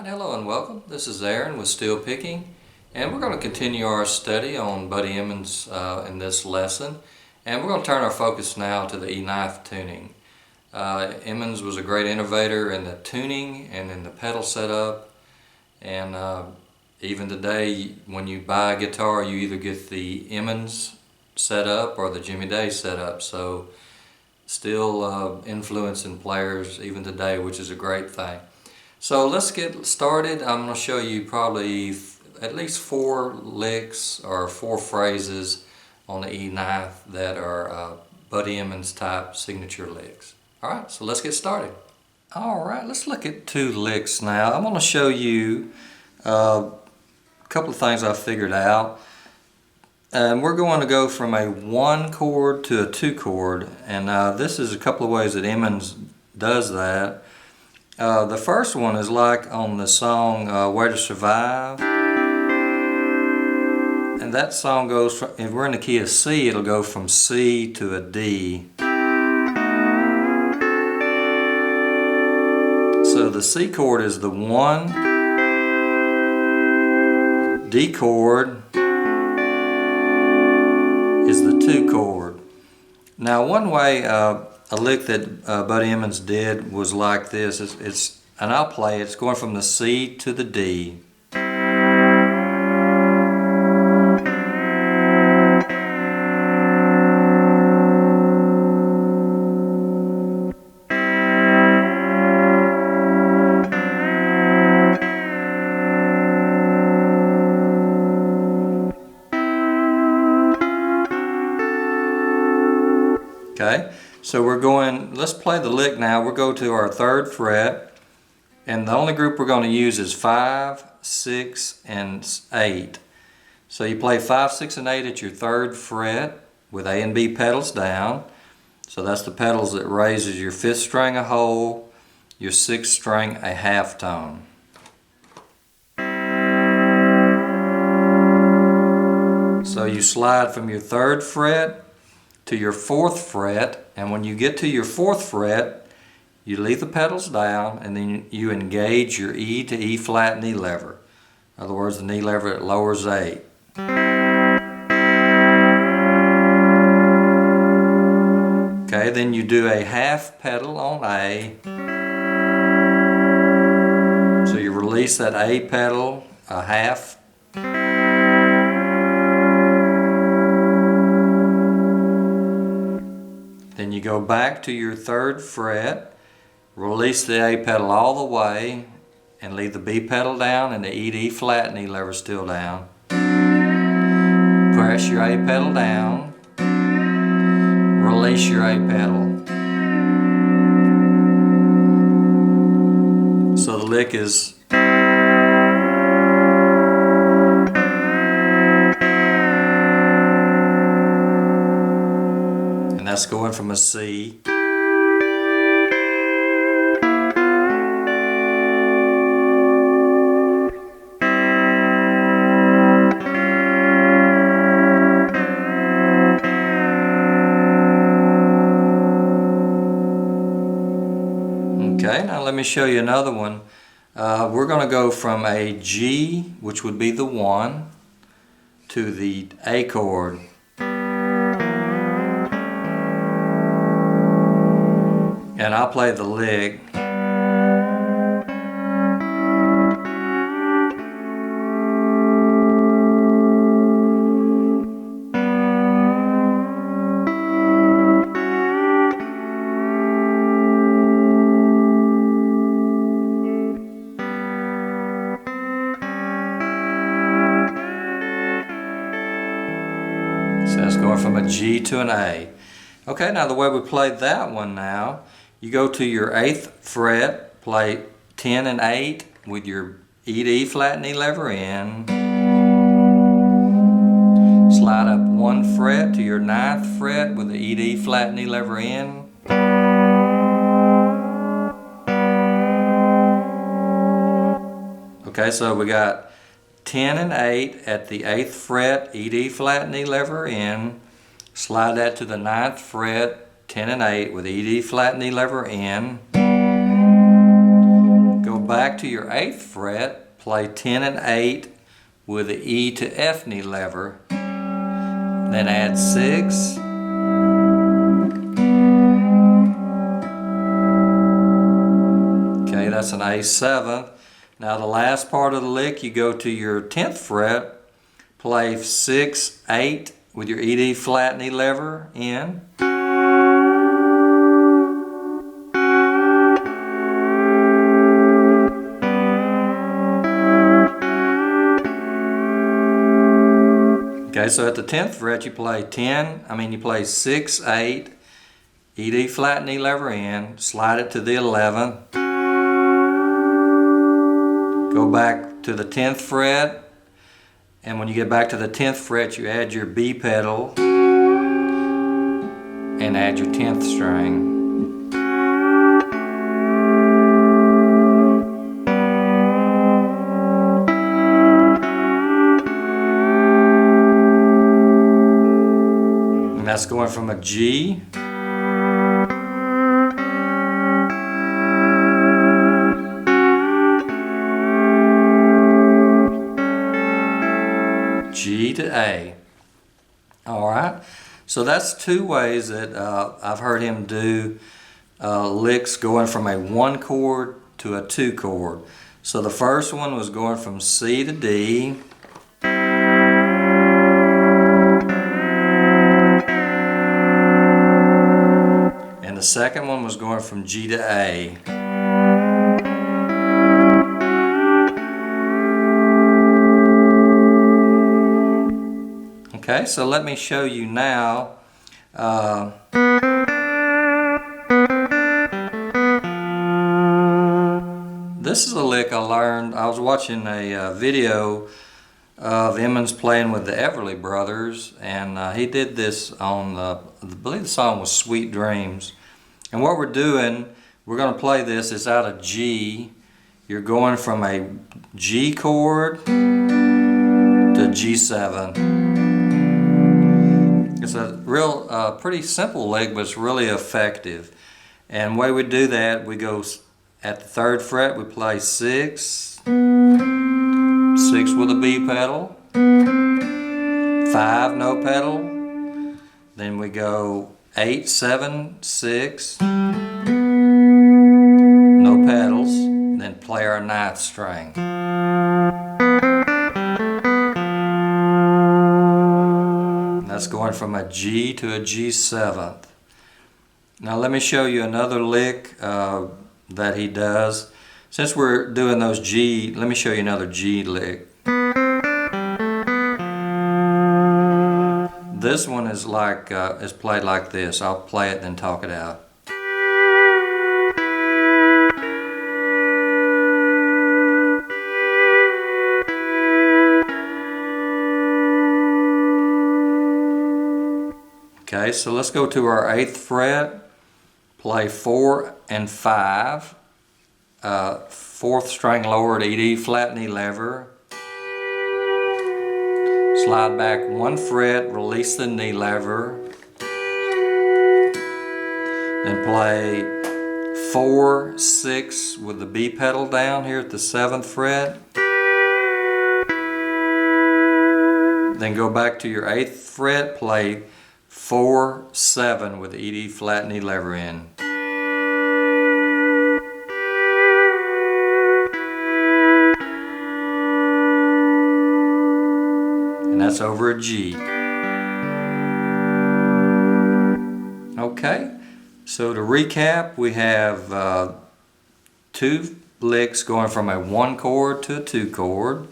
Hello and welcome. This is Aaron with Steel Picking, and we're going to continue our study on Buddy Emmons in this lesson, and we're going to turn our focus now to the E9 tuning. Emmons was a great innovator in the tuning and in the pedal setup, and even today when you buy a guitar you either get the Emmons setup or the Jimmy Day setup, so still influencing players even today, which is a great thing. So let's get started. I'm going to show you probably at least 4 licks or 4 phrases on the E9 that are Buddy Emmons type signature licks. Alright, so let's get started. Alright, let's look at 2 licks now. I'm going to show you a couple of things I figured out. And we're going to go from a 1 chord to a 2 chord, and this is a couple of ways that Emmons does that. The first one is like on the song Way to Survive, and that song goes from, if we're in the key of C, it'll go from C to a D. So the C chord is the 1, D chord is the 2 chord. Now one way a lick that Buddy Emmons did was like this. And I'll play it. It's going from the C to the D. Okay, so we're going, let's play the lick now. We'll go to our 3rd fret, and the only group we're going to use is 5, 6, and 8. So you play 5, 6, and 8 at your 3rd fret with A and B pedals down. So that's the pedals that raises your 5th string a whole, your 6th string a half tone. So you slide from your 3rd fret to your 4th fret, and when you get to your 4th fret, you leave the pedals down and then you engage your E to E flat and E lever. In other words, the knee lever that lowers 8. Okay, then you do a half pedal on A. So you release that A pedal, a half. Then you go back to your 3rd fret, release the A pedal all the way, and leave the B pedal down and the E to E flat and E lever still down. Press your A pedal down, release your A pedal. So the lick is that's going from a C. Okay, now let me show you another one. We're going to go from a G, which would be the 1, to the A chord. And I'll play the lick. So that's going from a G to an A. Okay, now the way we played that one now, you go to your 8th fret, play 10 and 8 with your E to E flat and E lever in. Slide up 1 fret to your 9th fret with the E to E flat and E lever in. Okay, so we got 10 and 8 at the 8th fret, E to E flat and E lever in. Slide that to the 9th fret, 10 and 8 with E to E flat and E lever in. Go back to your 8th fret, play 10 and 8 with the E to F knee lever, then add 6, okay, that's an A7. Now the last part of the lick, you go to your 10th fret, play 6, 8 with your E, D flat knee lever in. Okay, so at the 10th fret you play 6, 8, E, D flat knee lever in, slide it to the 11th, go back to the 10th fret, and when you get back to the 10th fret you add your B pedal and add your 10th string. And that's going from a G to A. Alright, so that's two ways that I've heard him do licks going from a 1 chord to a 2 chord. So the first one was going from C to D, and the second one was going from G to A. Okay, so let me show you now. This is a lick I learned. I was watching a video of Emmons playing with the Everly Brothers, and he did this on, I believe the song was Sweet Dreams. And what we're doing, we're going to play this, it's out of G. You're going from a G chord to G7. It's a real, pretty simple lick, but it's really effective. And the way we do that, we go at the 3rd fret, we play 6, 6 with a B pedal, 5 no pedal, then we go 8, 7, 6, no pedals, then play our 9th string. That's going from a G to a G7. Now let me show you another lick that he does. Since we're doing those G, let me show you another G lick. This one is like is played like this. I'll play it then talk it out. Okay, so let's go to our 8th fret, play 4 and 5, 4th string lowered E, D flat knee lever, slide back 1 fret, release the knee lever, then play 4, 6 with the B pedal down here at the 7th fret, then go back to your 8th fret, play 4, 7 with the E, D flat knee lever in. And that's over a G. Okay, so to recap, we have 2 licks going from a 1 chord to a 2 chord.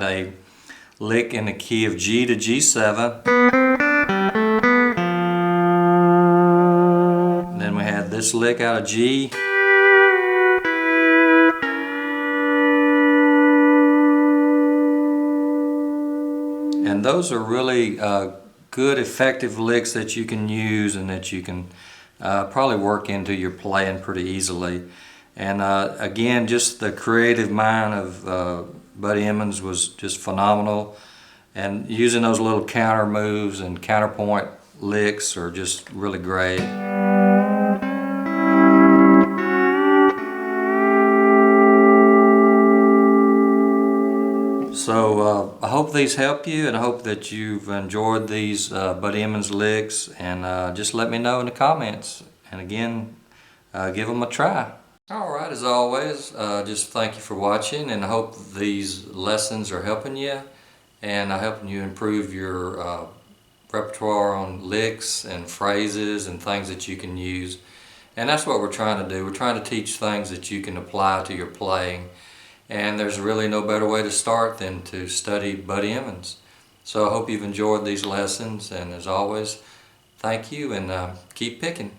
A lick in the key of G to G7. And then we had this lick out of G. And those are really good, effective licks that you can use and that you can probably work into your playing pretty easily. And again, just the creative mind of Buddy Emmons was just phenomenal. And using those little counter moves and counterpoint licks are just really great. So I hope these help you, and I hope that you've enjoyed these Buddy Emmons licks, and just let me know in the comments. And again, give them a try. Alright, as always, just thank you for watching, and I hope these lessons are helping you and helping you improve your repertoire on licks and phrases and things that you can use. And that's what we're trying to do. We're trying to teach things that you can apply to your playing. And there's really no better way to start than to study Buddy Emmons. So I hope you've enjoyed these lessons, and as always, thank you, and keep picking.